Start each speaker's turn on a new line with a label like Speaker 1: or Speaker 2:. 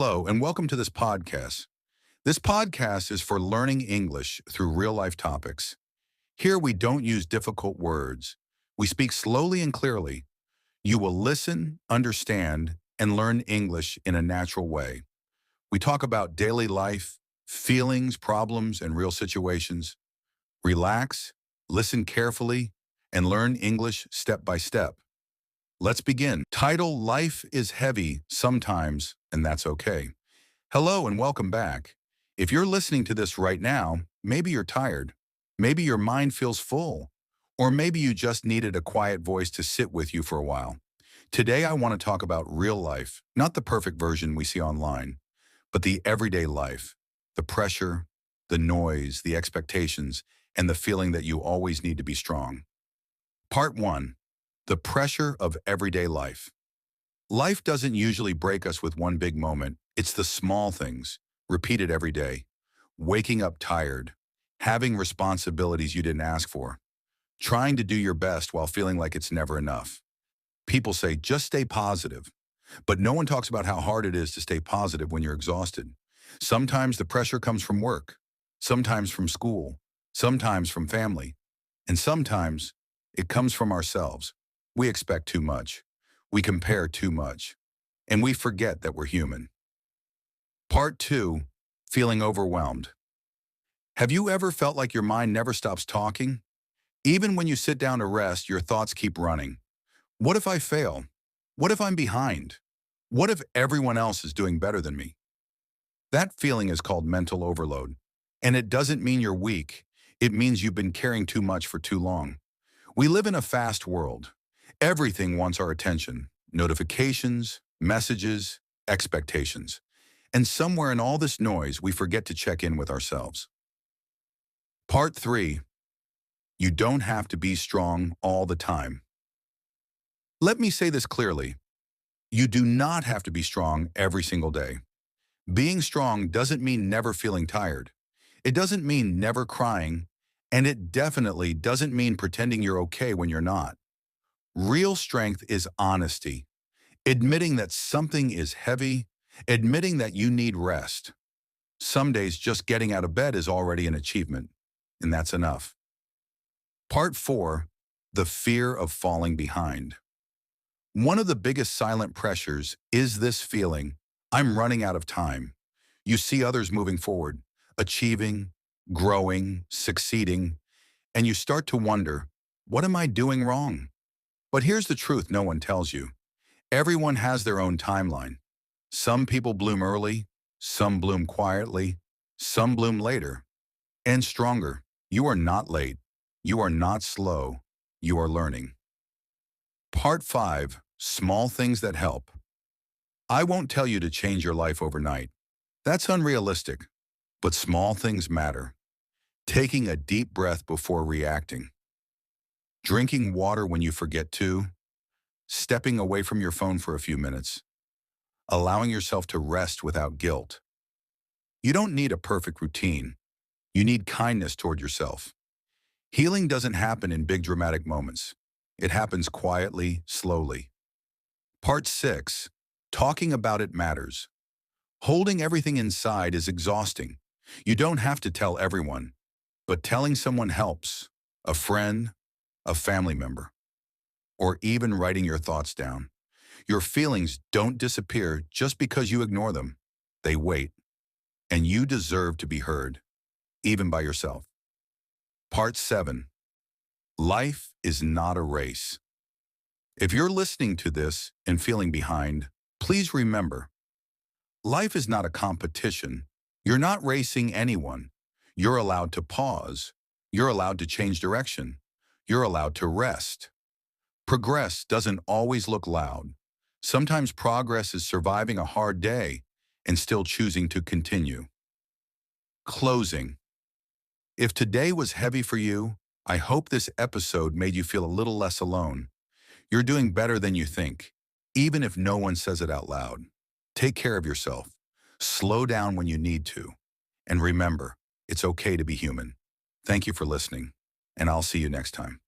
Speaker 1: Hello, and welcome to this podcast. This podcast is for learning English through real-life topics. Here we don't use difficult words. We speak slowly and clearly. You will listen, understand, and learn English in a natural way. We talk about daily life, feelings, problems, and real situations. Relax, listen carefully, and learn English step by step. Let's begin. Title: Life is heavy sometimes, and that's okay. Hello and welcome back. If you're listening to this right now, maybe you're tired, maybe your mind feels full, or maybe you just needed a quiet voice to sit with you for a while. Today I want to talk about real life, not the perfect version we see online, but the everyday life, the pressure, the noise, the expectations, and the feeling that you always need to be strong. Part 1. The pressure of everyday life. Life doesn't usually break us with one big moment. It's the small things, repeated every day. Waking up tired, having responsibilities you didn't ask for, trying to do your best while feeling like it's never enough. People say, just stay positive. But no one talks about how hard it is to stay positive when you're exhausted. Sometimes the pressure comes from work, sometimes from school, sometimes from family, and sometimes it comes from ourselves. We expect too much. We compare too much. And we forget that we're human. Part 2. Feeling overwhelmed. Have you ever felt like your mind never stops talking? Even when you sit down to rest, your thoughts keep running. What if I fail? What if I'm behind? What if everyone else is doing better than me? That feeling is called mental overload. And it doesn't mean you're weak. It means you've been carrying too much for too long. We live in a fast world. Everything wants our attention. Notifications, messages, expectations. And somewhere in all this noise, we forget to check in with ourselves. Part 3. You don't have to be strong all the time. Let me say this clearly. You do not have to be strong every single day. Being strong doesn't mean never feeling tired. It doesn't mean never crying, and it definitely doesn't mean pretending you're okay when you're not. Real strength is honesty, admitting that something is heavy, admitting that you need rest. Some days just getting out of bed is already an achievement, and that's enough. Part 4. The fear of falling behind. One of the biggest silent pressures is this feeling: I'm running out of time. You see others moving forward, achieving, growing, succeeding, and you start to wonder, what am I doing wrong? But here's the truth no one tells you. Everyone has their own timeline. Some people bloom early, some bloom quietly, some bloom later. And stronger. You are not late. You are not slow. You are learning. Part 5. Small things that help. I won't tell you to change your life overnight. That's unrealistic. But small things matter. Taking a deep breath before reacting. Drinking water when you forget to. Stepping away from your phone for a few minutes. Allowing yourself to rest without guilt. You don't need a perfect routine. You need kindness toward yourself. Healing doesn't happen in big dramatic moments. It happens quietly, slowly. Part 6. Talking about it matters. Holding everything inside is exhausting. You don't have to tell everyone, but telling someone helps. A friend, a family member, or even writing your thoughts down. Your feelings don't disappear just because you ignore them. They wait, and you deserve to be heard, even by yourself. Part 7. Life is not a race. If you're listening to this and feeling behind, please remember, life is not a competition. You're not racing anyone. You're allowed to pause. You're allowed to change direction. You're allowed to rest. Progress doesn't always look loud. Sometimes progress is surviving a hard day and still choosing to continue. Closing. If today was heavy for you, I hope this episode made you feel a little less alone. You're doing better than you think, even if no one says it out loud. Take care of yourself. Slow down when you need to. And remember, it's okay to be human. Thank you for listening, and I'll see you next time.